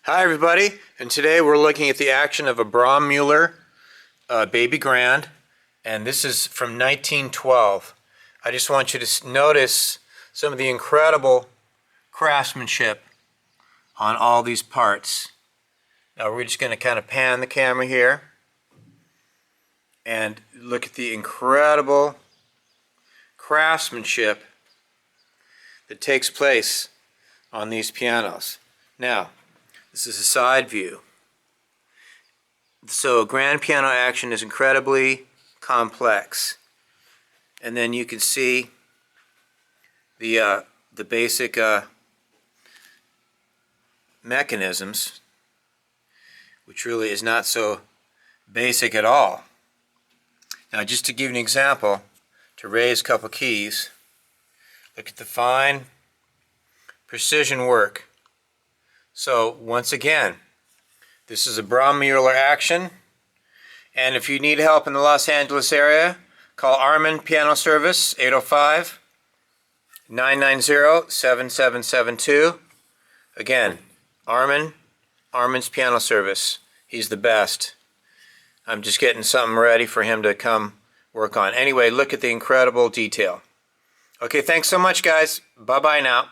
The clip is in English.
Hi everybody, and today we're looking at the action of a Braumuller baby grand, and this is from 1912. I just want you to notice some of the incredible craftsmanship on all these parts. Now we're just going to kind of pan the camera here and look at the incredible craftsmanship that takes place on these pianos. Now, this is a side view. So grand piano action is incredibly complex. And then you can see the basic mechanisms, which really is not so basic at all. Now, just to give you an example, to raise a couple keys, look at the fine precision work. So once again, this is a Braumuller action, and if you need help in the Los Angeles area, call Armen Piano Service 805-990-7772. Again, Armen's Piano Service. He's the best. I'm just getting something ready for him to come work on. Anyway, look at the incredible detail. Okay, thanks so much, guys. Bye-bye now.